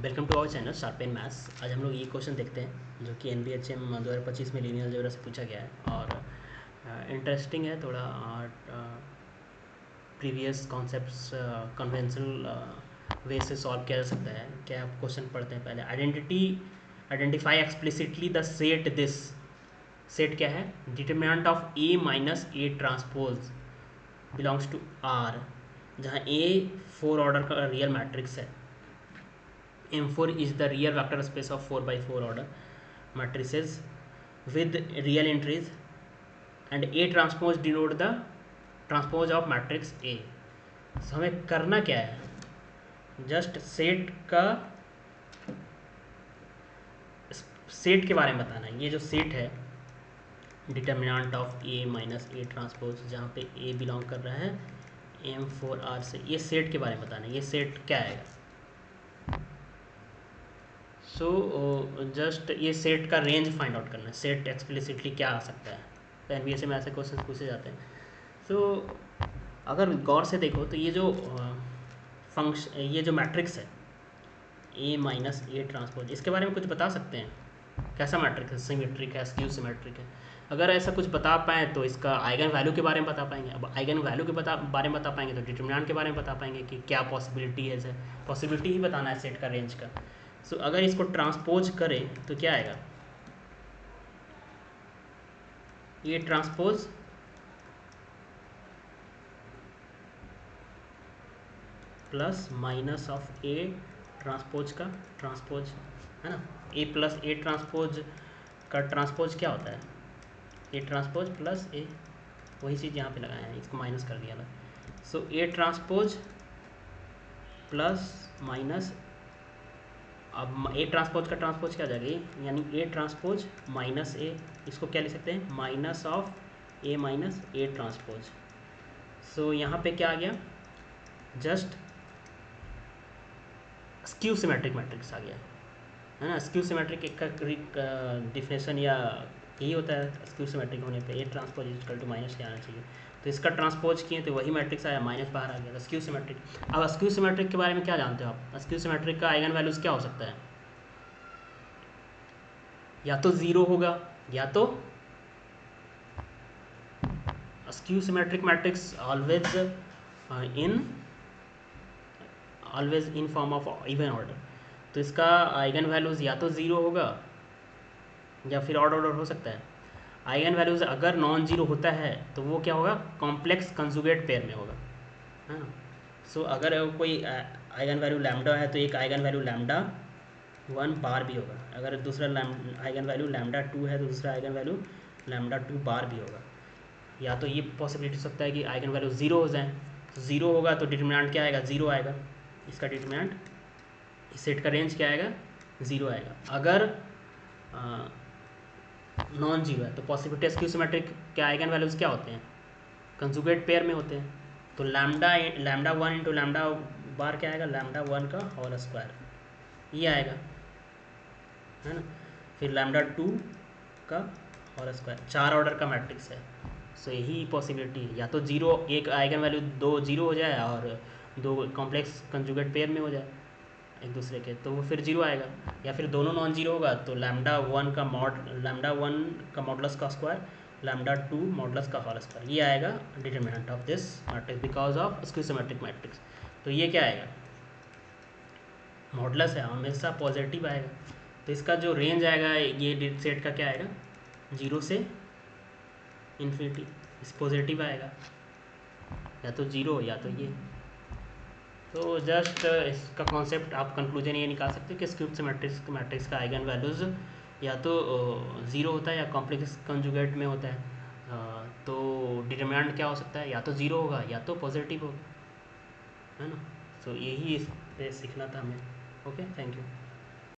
Welcome to our channel Sharpen Maths. आज हम लोग ये क्वेश्चन देखते हैं जो कि NBHM 2025 में लीनियर अलजेब्रा से पूछा गया है और इंटरेस्टिंग है थोड़ा। प्रीवियस कॉन्सेप्ट्स कन्वेंशनल वे से सॉल्व किया जा सकता है। क्या आप क्वेश्चन पढ़ते हैं पहले। Identify explicitly the set this. Set क्या है? Determinant of A minus A transpose belongs to R, जहाँ A 4 ऑर्डर का रियल मैट्रिक्स है। M4 is the real vector space of 4x4 order matrices with real entries, and A transpose denote the transpose of matrix A. So हमें करना क्या है? Just set के बारे में बताना है। ये जो सेट है determinant of A minus A transpose, जहाँ पे A बिलोंग कर रहा है M4R से, ये सेट के बारे में बताना है। ये सेट क्या आएगा? जस्ट ये सेट का रेंज फाइंड आउट करना है। सेट एक्सप्लिसिटली क्या आ सकता है, तो NBSM में ऐसे क्वेश्चन पूछे जाते हैं। अगर गौर से देखो तो ये जो मैट्रिक्स है A माइनस A ट्रांसपोज, इसके बारे में कुछ बता सकते हैं? कैसा मैट्रिक्स है? सिमेट्रिक है, स्क्यू सिमेट्रिक है? अगर ऐसा कुछ बता पाएँ तो इसका आइगन वैल्यू के बारे में बता पाएंगे। अब आइगन वैल्यू के बारे में बता पाएंगे तो डिटरमिनेंट के बारे में बता पाएंगे कि क्या पॉसिबिलिटी है। इसे पॉसिबिलिटी ही बताना है सेट का, रेंज का। अगर इसको ट्रांसपोज करें तो क्या आएगा? ये transpose plus minus of A transpose का ट्रांसपोज है ना। A प्लस A ट्रांसपोज का ट्रांसपोज क्या होता है? A ट्रांसपोज प्लस A, वही चीज़ यहाँ पे लगाया है, इसको माइनस कर दिया अलग। A ट्रांसपोज प्लस माइनस, अब A ट्रांसपोज का ट्रांसपोज क्या आ जाएगा? यानी A ट्रांसपोज माइनस A, इसको क्या लिख सकते हैं? Minus of A minus A transpose. यहाँ पे क्या आ गया? जस्ट स्क्यू सिमेट्रिक मैट्रिक्स आ गया है ना। स्क्यू सिमेट्रिक एक का डिफिनेशन या यही होता है, स्क्यू सिमेट्रिक होने पे A transpose equal to minus क्या आना चाहिए। तो इसका ट्रांसपोज किए तो वही मैट्रिक्स आया, माइनस बाहर आ गया, तो स्क्यू सिमेट्रिक। अब स्क्यू सिमेट्रिक के बारे में क्या जानते हो आप? स्क्यू सिमेट्रिक का आइगन वैल्यूज़ क्या हो सकता है? या तो 0 होगा, या तो skew symmetric matrix always in form of even order. तो इसका आइगन वैल्यूज़ या तो 0 होगा या फिर ऑड ऑर्डर हो सकता है। आइगन वैल्यूज़ अगर नॉन जीरो होता है तो वो क्या होगा? कॉम्प्लेक्स कंजुगेट पेयर में होगा, है ना। अगर कोई आइगन वैल्यू लैम्डा है तो एक आइगन वैल्यू लैम्डा 1 बार भी होगा। अगर दूसरा आइगन वैल्यू लैम्डा 2 है तो दूसरा आइगन वैल्यू लैम्डा 2 बार भी होगा। या तो ये पॉसिबिलिटी हो सकता है कि आइगन वैल्यू 0 हो जाए। तो 0 होगा तो डिटरमिनेंट क्या आएगा? 0 आएगा। इसका डिटरमिनेंट, इस सेट का रेंज क्या आएगा? 0 आएगा। अगर नॉन जीरो है तो पॉसिबिलिटी स्क्यू सिमेट्रिक के आइगन वैल्यूज़ क्या होते हैं? कंजुगेट पेयर में होते हैं। तो लैम्डा 1 इंटू लैम्डा बार क्या आएगा? लैम्डा 1 का होल स्क्वायर, ये आएगा, है ना। फिर लैम्डा 2 का होल स्क्वायर, 4 ऑर्डर का मैट्रिक्स है। यही पॉसिबिलिटी है, या तो 0 एक आइगन वैल्यू 2 0 हो जाए और 2 कॉम्प्लेक्स कंजुगेट पेयर में हो जाए एक दूसरे के, तो वो फिर 0 आएगा। या फिर दोनों नॉन जीरो होगा तो लैम्डा 1 का मॉडुलस का स्क्वायर, लैम्डा 2 मॉडुलस का होल स्क्वायर, ये आएगा determinant of this matrix because of skew symmetric matrix. तो ये क्या आएगा? मॉडुलस है, हमेशा पॉजिटिव आएगा। तो इसका जो रेंज आएगा ये सेट का क्या आएगा? 0 से इन्फिनिटी। इस पॉजिटिव आएगा, या तो 0 या तो ये। तो जस्ट इसका कॉन्सेप्ट आप कंक्लूजन ये निकाल सकते हो कि स्क्यूब से मैट्रिक्स का आइगन वैल्यूज़ या तो 0 होता है या कॉम्प्लेक्स कंजुगेट में होता है। तो डिटरमिनेंट क्या हो सकता है? या तो 0 होगा या तो पॉजिटिव होगा, है ना। यही इस पे सीखना था हमें। Okay, thank you.